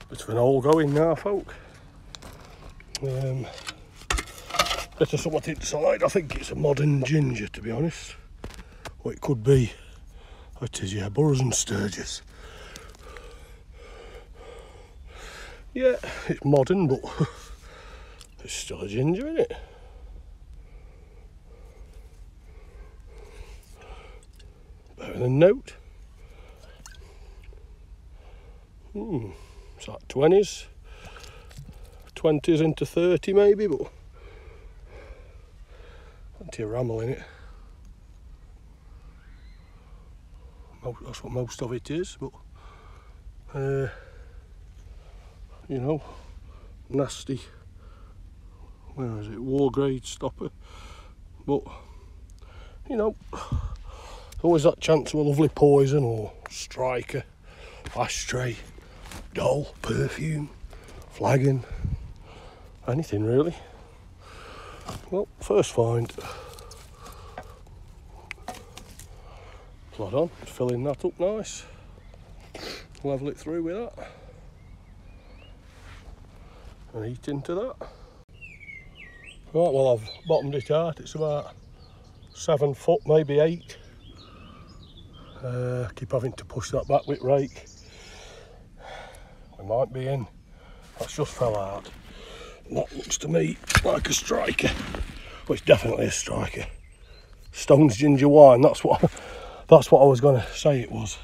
Bit of an hole going now, folk. Bit of something inside. I think it's a modern ginger, to be honest. Or it could be. It is, yeah, Burrows and Sturgis. Yeah, it's modern, but it's still a ginger, isn't it? Better than note. It's like 20s into 30 maybe, but plenty of ramble in it. That's what most of it is, but you know, nasty, where is it, war grade stopper, but you know, always that chance of a lovely poison or striker, ashtray, doll, perfume, flagon, anything really. Well, first find. Plod on, filling that up nice. Level it through with that. And eat into that. Right, well, I've bottomed it out. It's about 7 foot, maybe 8. Keep having to push that back with rake. We might be in. That's just fell out. And that looks to me like a striker. Well, it's definitely a striker. Stone's ginger wine. That's what I was going to say it was.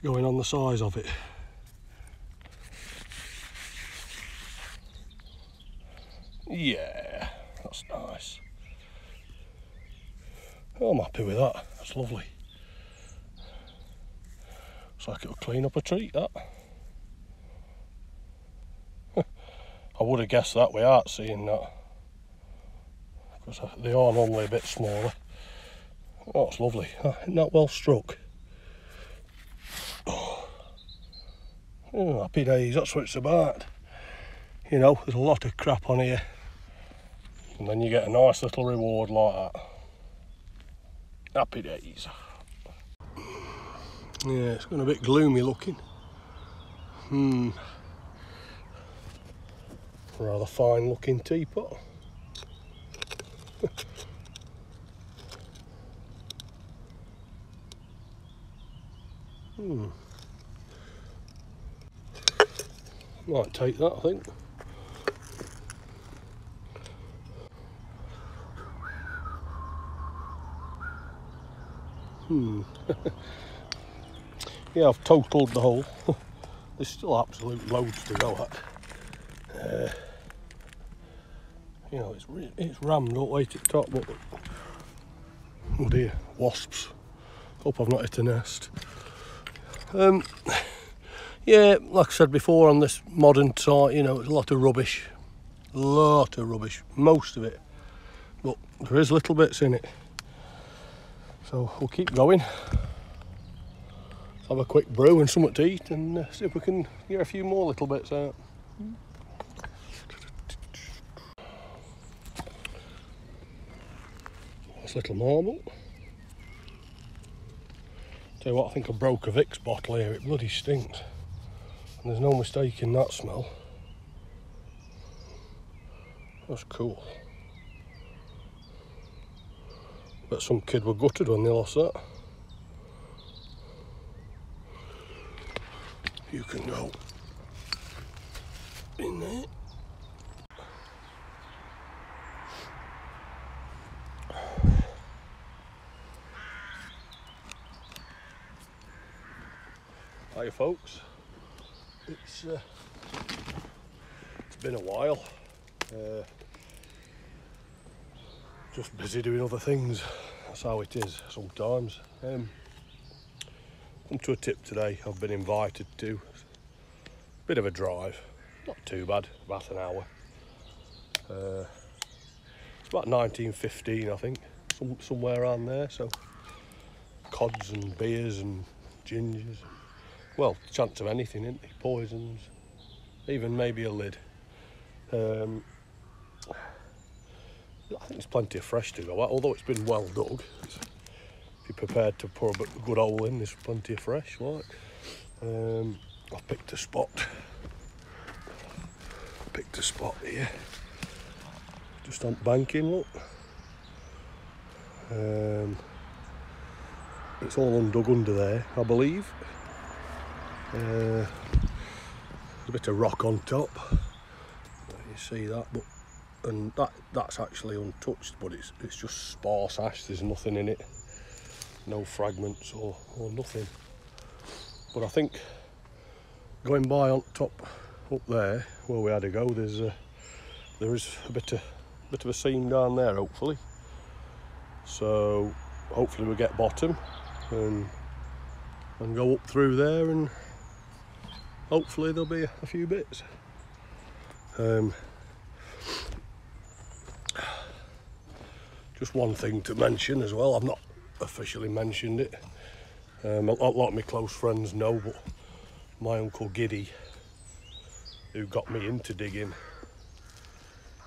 Going on the size of it. Yeah, that's nice. Oh, I'm happy with that. That's lovely. Looks like it'll clean up a treat, that. I would have guessed that without seeing that. Because they are normally a bit smaller. Oh, it's lovely. Isn't that well struck? Oh, happy days, that's what it's about. You know, there's a lot of crap on here. And then you get a nice little reward like that. Happy days. Yeah, it's gone a bit gloomy looking. Rather fine looking teapot. Might take that, I think. Yeah, I've totaled the hole. There's still absolute loads to go at. You know, it's rammed all the way to the top, but oh dear, wasps. Hope I've not hit a nest. Yeah, like I said before, on this modern site, you know, it's a lot of rubbish. Most of it. But there is little bits in it. So we'll keep going. Have a quick brew and something to eat and see if we can get a few more little bits out. That's little marble. Tell you what, I think I broke a Vicks bottle here. It bloody stinks. And there's no mistaking that smell. That's cool. Bet some kid were gutted when they lost that. You can go in there. Hiya folks. It's been a while. Just busy doing other things. That's how it is sometimes. Come to a tip today. I've been invited to. Bit of a drive, not too bad, about an hour. It's about 1915, I think, somewhere around there. So cods and beers and gingers. Well, chance of anything, isn't it? Poisons, even maybe a lid. I think there's plenty of fresh to go at, although it's been well dug. if you're prepared to pour a good hole in, there's plenty of fresh, like. I've picked a spot. Picked a spot here. Just on banking, look. It's all undug under there, I believe. There's a bit of rock on top. You see that, but and that's actually untouched, but it's just sparse ash. There's nothing in it, no fragments or nothing. But I think going by on top up there where we had to go, there is a bit of a seam down there, hopefully. So hopefully we'll get bottom and go up through there, and hopefully there'll be a few bits. Just one thing to mention as well, I've not officially mentioned it. A lot of my close friends know, but my uncle Giddy, who got me into digging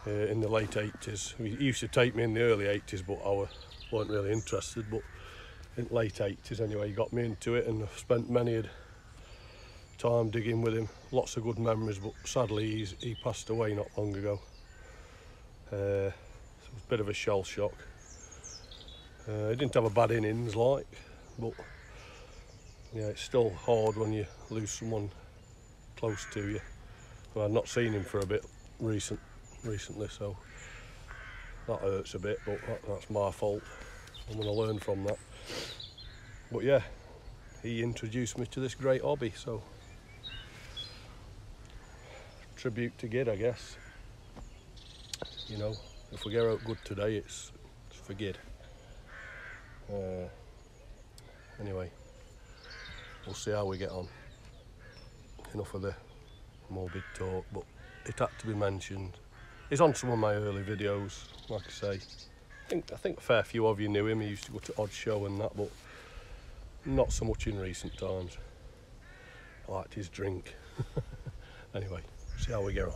in the late 80s. He used to take me in the early 80s, but I weren't really interested. But in the late 80s anyway, he got me into it, and I've spent many a time digging with him. Lots of good memories, but sadly he passed away not long ago. It was a bit of a shell shock. He didn't have a bad innings, like, but yeah, it's still hard when you lose someone close to you. Well, I've not seen him for a bit recently, so that hurts a bit, but that's my fault. I'm going to learn from that. But yeah, he introduced me to this great hobby, so tribute to Gid, I guess. You know, if we get out good today, it's for Gid. Anyway, we'll see how we get on. Enough of the morbid talk, but it had to be mentioned. He's on some of my early videos, like I say. I think a fair few of you knew him. He used to go to Odd Show and that, but not so much in recent times. I liked his drink. Anyway, see how we get on.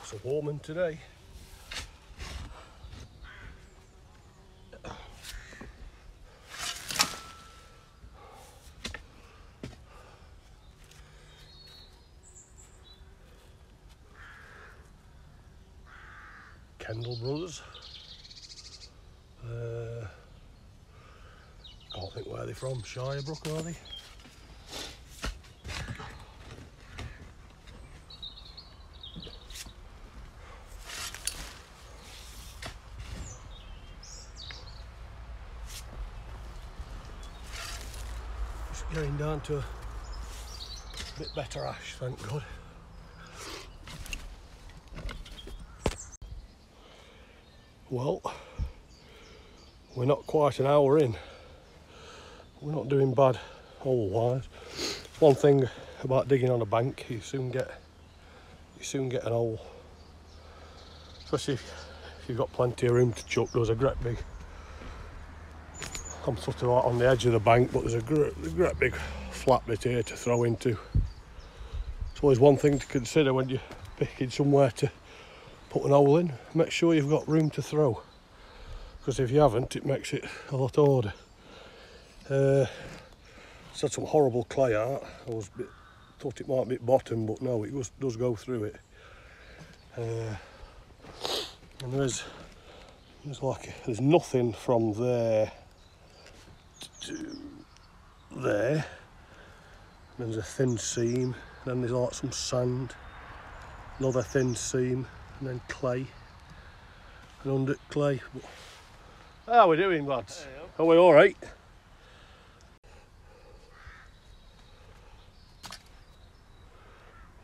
It's a warm one today. Kendall Brothers. Can't think where they're from. Shirebrook, are they? Just getting down to a bit better ash, thank God. Well, we're not quite an hour in. We're not doing bad hole-wise. One thing about digging on a bank, you soon get an hole. Especially if you've got plenty of room to chuck. There's a great big, I'm sort of on the edge of the bank, but there's a great big flat bit here to throw into. It's always one thing to consider when you're picking somewhere to put an hole in. Make sure you've got room to throw, because if you haven't, it makes it a lot harder. It's had some horrible clay art. I thought it might be bottom, but no, it does go through it. And there's nothing from there to there. There's a thin seam. Then there's like some sand. another thin seam, and then clay, and under clay. How are we doing, lads? Are we all right?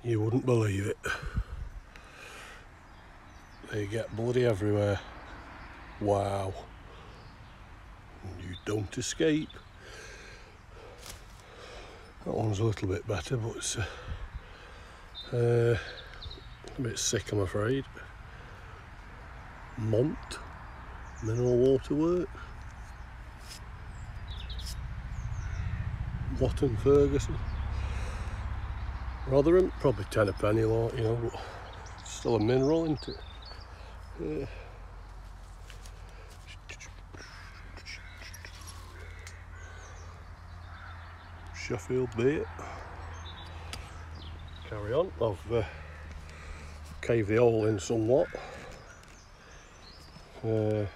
You wouldn't believe it. They get bloody everywhere. Wow. You don't escape. That one's a little bit better, but it's a bit sick, I'm afraid. Mont Mineral Water Works. Watton Ferguson. Rotherham, probably 10 a penny, like, you know, but it's still a mineral, isn't it? Yeah. Sheffield beer. Carry on. I've caved the hole in somewhat. There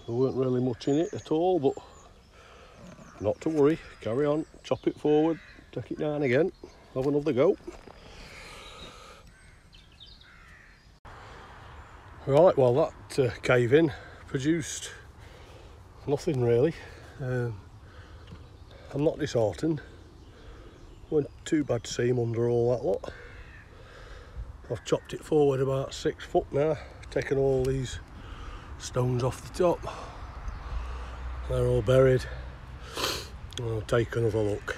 weren't really much in it at all, but not to worry. Carry on. Chop it forward. Take it down again. Have another go. Right, well that cave in produced nothing really. I'm not disheartened. Weren't too bad seam under all that lot. I've chopped it forward about 6 foot now, taken all these stones off the top. They're all buried. I'll take another look.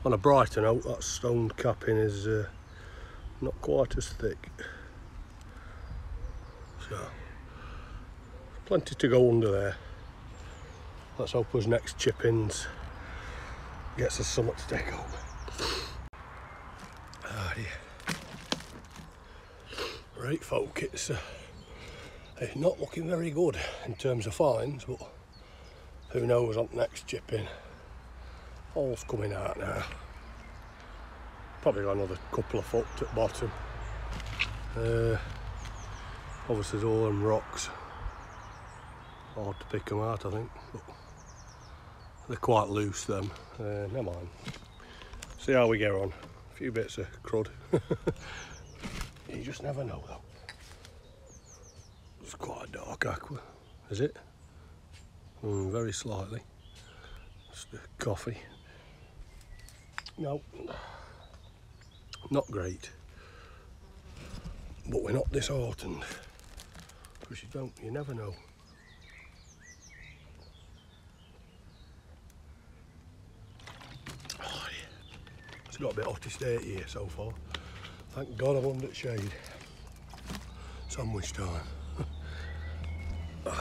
On a brighter note, that stone capping is not quite as thick. So, plenty to go under there. Let's hope us next chip-ins gets us something to take home. Ah, dear. Right folk, it's not looking very good in terms of finds, but who knows on the next chip-in. All's coming out now. Probably got another couple of foot at the bottom. Obviously there's all them rocks. Hard to pick them out, I think, but they're quite loose them. Never mind. See how we get on. A few bits of crud. You just never know though. It's quite a dark aqua, is it? Very slightly. Just a coffee. No, not great. But we're not disheartened. Because you never know. Oh, yeah. It's got a bit hotty state here so far. Thank God I'm under shade. Sandwich time. That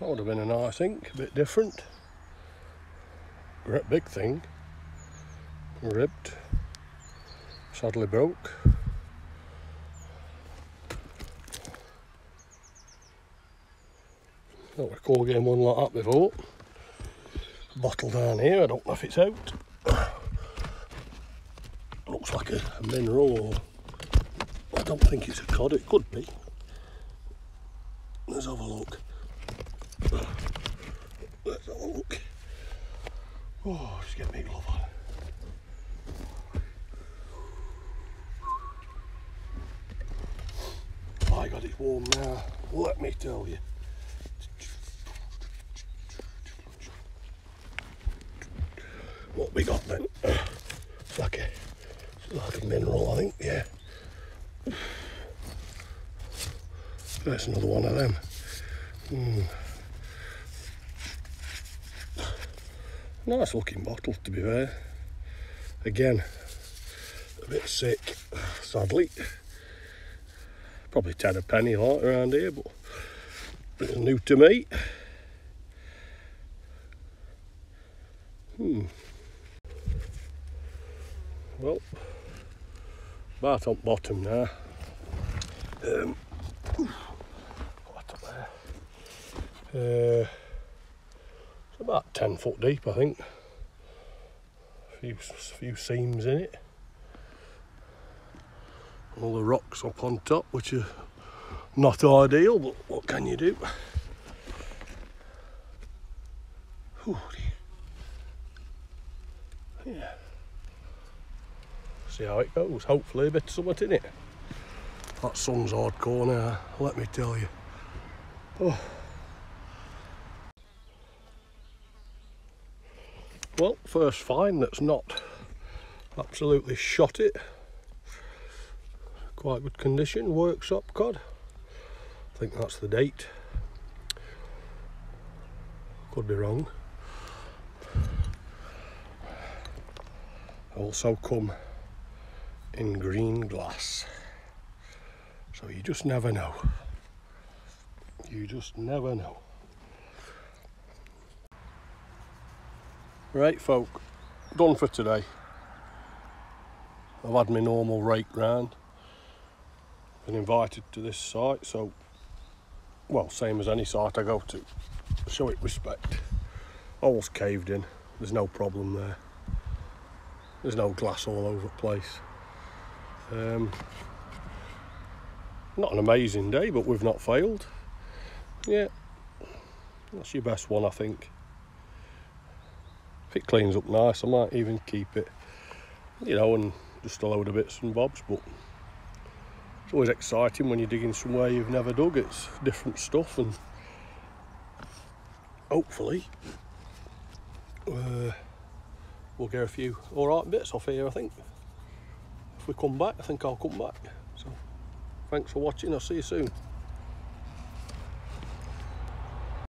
would have been a nice ink, a bit different. Great big thing. Ribbed. Sadly broke. Don't recall getting one like that before. Bottle down here, I don't know if it's out. Looks like a mineral, or I don't think it's a cod, it could be. Let's have a look. Let's have a look. Oh, just get me glove on. My God, it's warm now. Let me tell you. What we got then? It's like a mineral, I think. Yeah. There's another one of them. Nice looking bottle, to be fair. Again, a bit sick, sadly. Probably 10 a penny like around here, but it's new to me. Well, about on bottom now. What up there? It's about 10 foot deep, I think. A few seams in it. All the rocks up on top, which are not ideal, but what can you do? Ooh, yeah. see how it goes. Hopefully a bit of something in it. That sun's hardcore now, let me tell you. Oh. Well, first find that's not absolutely shot it. Quite good condition, workshop cod. I think that's the date. Could be wrong. Also come in green glass. So you just never know. You just never know. Right folk, done for today. I've had my normal rake round. Been invited to this site, so, well, same as any site I go to. Show it respect. All's caved in, there's no problem there. There's no glass all over the place. Not an amazing day, but we've not failed. Yeah, that's your best one, I think. If it cleans up nice, I might even keep it, you know, and just a load of bits and bobs, but it's always exciting when you're digging somewhere you've never dug. It's different stuff, and hopefully we'll get a few alright bits off here, I think. If we come back, I think I'll come back. So thanks for watching, I'll see you soon.